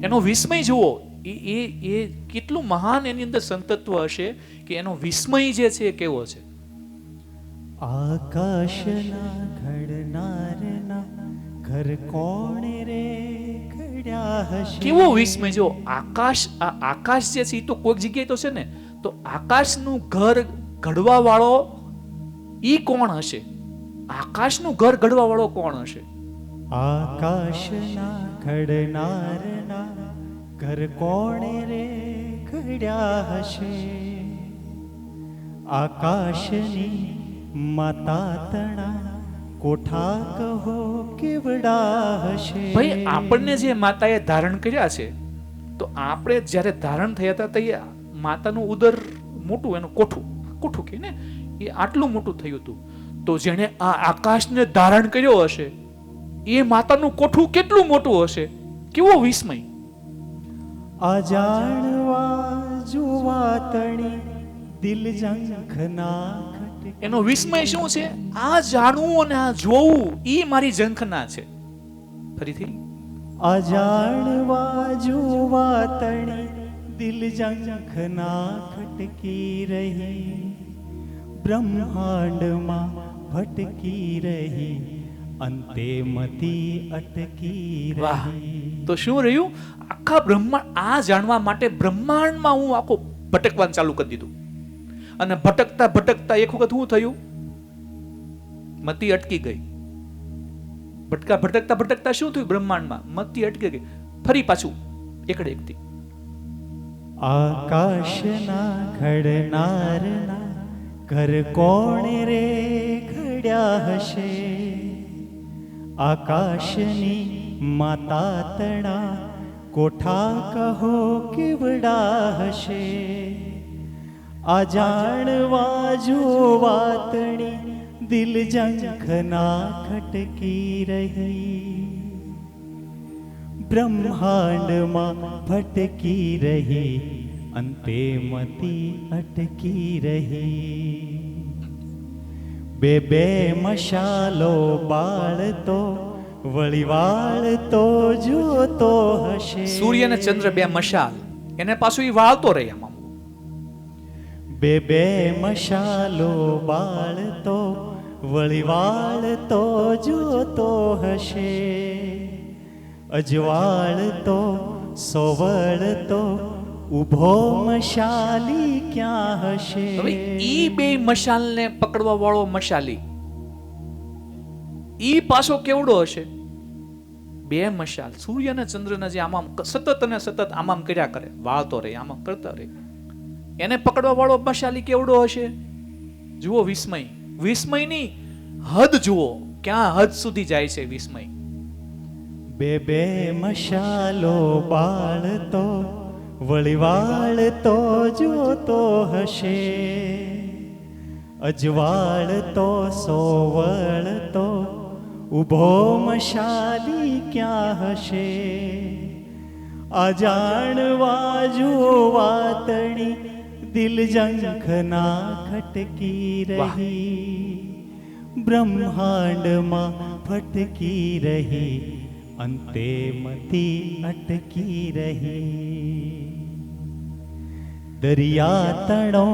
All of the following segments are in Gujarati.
એનો વિસ્મય જુઓ, એ કેટલું મહાન એની અંદર સંતત્વ હશે કે એનો વિસ્મય જે છે એ કેવો છે. આકાશના ઘડનારના ઘર કોણે રે ઘડ્યા હશે. કેવો વિસ્મય જો આકાશ જે છે એ તો કોઈક જગ્યાએ તો છે ને, તો આકાશનું ઘર ઘડવા વાળો ઈ કોણ હશે? આકાશનું ઘર ઘડવા વાળો કોણ હશે? આકાશના ઘડનારના ઘર કોણે રે ઘડ્યા હશે. આકાશની માતા તણા કોઠા કહો કેવડા હશે. ભાઈ આપણને જે માતાએ ધારણ કર્યા છે, તો આપણે જ્યારે ધારણ થયા હતા તો એ માતાનું ઉદર મોટું, એનું કોઠું કે ને, એ આટલું મોટું થયું હતું. તો જેણે આ આકાશને ધારણ કર્યો હશે એ માતાનું કોઠું કેટલું મોટું હશે? કેવો વિસ્મય! આ જાણવા જોવા તણી દિલ ઝંખના ખટકે. એનો વિસ્મય શું છે? આ જાણવું અને આ જોવું એ મારી ઝંખના છે. ફરીથી, આ જાણવા જોવા તણી દિલ ઝંખના ખટકી રહી, બ્રહ્માંડમાં ભટકી રહી, અંતે મતી અટકી વાહ! રહી. તો શું રહ્યું? આખા બ્રહ્માંડ, આ જાણવા માટે બ્રહ્માંડમાં હું આખો ભટકવાનું ચાલુ કરી દીધું. અને ભટકતા ભટકતા એક વખત શું થયું? મતિ અટકી ગઈ. ભટકતા ભટકતા શું થયું? બ્રહ્માંડમાં મતિ અટકી ગઈ. ફરી પાછું એકડે એકથી. આકાશના ઘડનારના ઘર કોણે રે ઘડ્યા હશે. આકાશની માતા તણા કોઠા કહો કેવડા હશે. આ જાણવા જોવા તણી દિલ ઝંખના ખટકી રહી, બ્રહ્માંડમાં ભટકી રહી, અંતે મતી અટકી રહી. બે મશાલો બાળતો વળીવાળતો જોતો હશે. સૂર્ય અને ચંદ્ર બે મશાલ, એને પાછું એ વાળતો રહે. આમાં બે મશાલો બાળતો વળીવાળતો જોતો હશે. અજવાળતો સોવળતો ઉભો મશાલી ક્યાં હશે. હવે ઈ બે મશાલને પકડવા વાળો મશાલી ઈ પાછો કેવડો હશે? બે મશાલ સૂર્ય અને ચંદ્રના જે આમ સતત અને સતત આમ કર્યા કરે, વાળતો રહે, આમ કરતા રહે, એને પકડવા વાળો મશાલી કેવડો હશે? જુઓ વિસ્મય, વિસ્મયની હદ જુઓ, ક્યાં હદ સુધી જાય છે વિસ્મય. બે મશાલો બાળતો વળીવાળતો જોતો હશે. અજવાળતો સોવળતો ઉભો મશાલી ક્યાં હશે. આ જાણવા જોવા તણી દિલ ઝંખના ખટકી રહી, બ્રહ્માંડમાં ભટકી રહી, અંતે મતી અટકી રહી. દરિયા તણો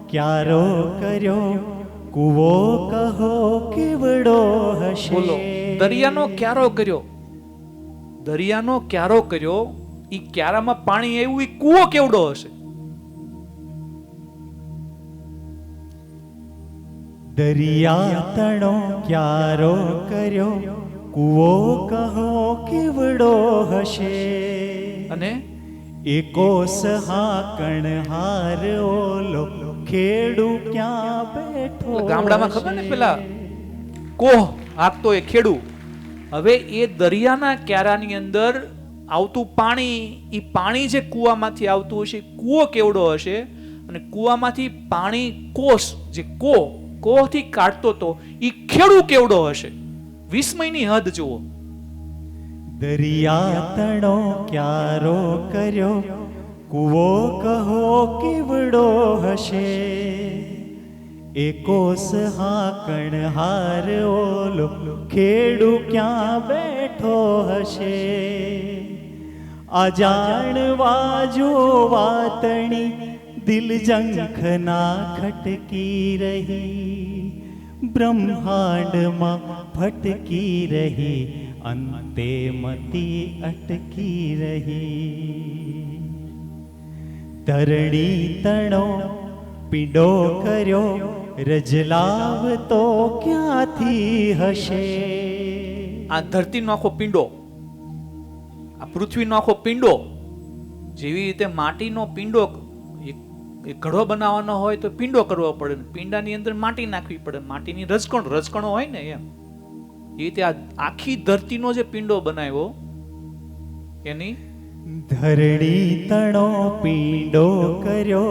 ક્યારો કર્યો કૂવો કહો કેવડો હશે. બોલો, દરિયાનો ક્યારો કર્યો, દરિયાનો ક્યારો કર્યો, ઈ ક્યારામાં પાણી આવ્યું, ઈ કૂવો કેવડો હશે? દરિયા તણો ક્યારો કર્યો કૂવો કહો કેવડો હશે. અને એકોસ હાકણ હાર ઓલો ખેડુ ક્યાં બેઠો. ગામડામાં ખબર ને પેલા કોહ હાકતો એ ખેડુ. હવે એ દરિયાના ક્યારાની અંદર આવતું પાણી, એ પાણી જે કૂવામાંથી આવતું હશે, કૂવો કેવડો હશે? અને કૂવામાંથી પાણી કોસ જે કોહથી કાઢતો તો એ ખેડુ કેવડો હશે? વિસ્મયની હદ જુઓ. દરિયા તણો ક્યારો કર્યો કૂવો કહો કેવડો હશે. એકોસ હાકણ હાર ઓલો ખેડુ ક્યાં બેઠો હશે. આ જાણવા જો વાતણી દિલ જંખના ખટકી રહી, બ્રહ્માંડમાં ભટકી રહી, અંતે મતી અટકી રહી. ધરણી તણો પીડો કર્યો, રજલાવ તો ક્યાંથી હશે? આ ધરતીનો આખો પિંડો, આ પૃથ્વીનો આખો પિંડો, જેવી રીતે માટીનો પિંડો એ ઘડો બનાવવાનો હોય તો પિંડો કરવો પડે, પિંડાની અંદર માટી નાખવી પડે, માટીની રજકણો હોય ને એમ. એ રીતે આ આખી ધરતીનો જે પિંડો બનાવ્યો એની ધરણી તણો પીંડો કર્યો,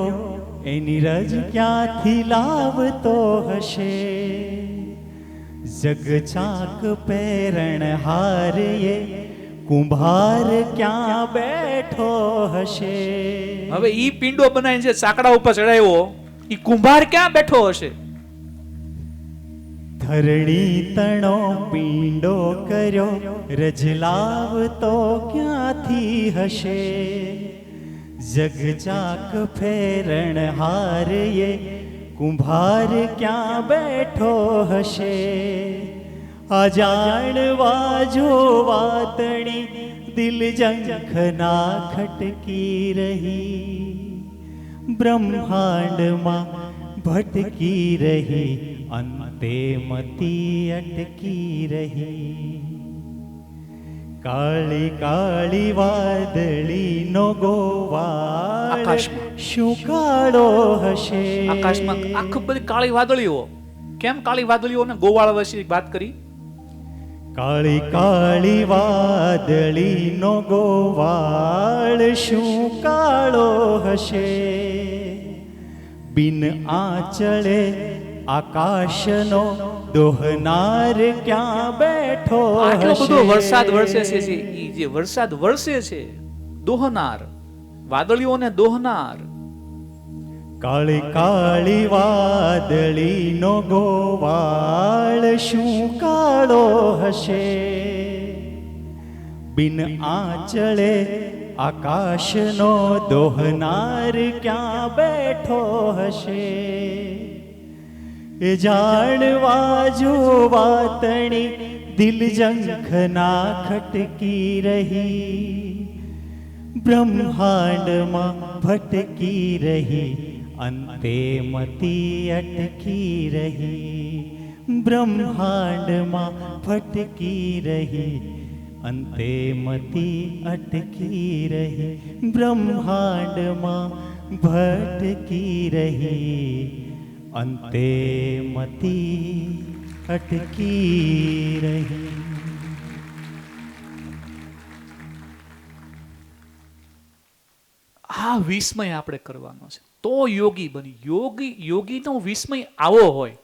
એની રજ ક્યાંથી લાવતો હશે? જગ ચાક પેરણ હારે કુંભાર ક્યાં બેઠો હશે? હવે ઈ પિંડો બનાવીને જે સાંકડા ઉપર ચડાવ્યો ઈ કુંભાર ક્યાં બેઠો હશે? ધરણી તણો પીંડો કર્યો, રજલાવ તો ક્યાંથી હશે? જગ ચાક ફેરણ હારે કુંભાર ક્યાં બેઠો હશે? આ જાણવા જો વાતણી દિલ જંખના ખટકી રહી, બ્રહ્માંડમાં ભટકી રહી, અંતે મતી અટકી રહી. કાળી કાળી વાદળી નો ગોવાળ આકાશમાં. શું કાળો હશે? આકાશમાં આખી બધી કાળી વાદળીઓ. કેમ કાળી વાદળીઓને ગોવાળ વિશે વાત કરી? કાળી કાળી વાદળી નો ગોવાળ શું કાળો હશે? બિન આંચળે આકાશનો દોહનાર ક્યાં બેઠો આટલો હશે? બધો વરસાદ વરસે છે, ઈ જે વરસાદ વરસે છે, દોહનાર, વાદળીઓને દોહનાર. કાળી કાળી વાદળી નો ગોવાળ શું કાળો હશે? બિન આંચળે આકાશનો દોહનાર ક્યાં બેઠો હશે? એ જાણવા જો વાતણી દિલ જંખના ખટકી રહી, બ્રહ્માંડમાં ભટકી રહી, અંતે મતી અટકી રહી. બ્રહ્માંડમાં ભટકી રહી, અંતે મતી અટકી રહી. બ્રહ્માંડમાં ભટકી રહી, અંતે મતી અટકી રહી. આ વિસ્મય આપણે કરવાનો છે તો યોગી બની. યોગીનો વિસ્મય આવો હોય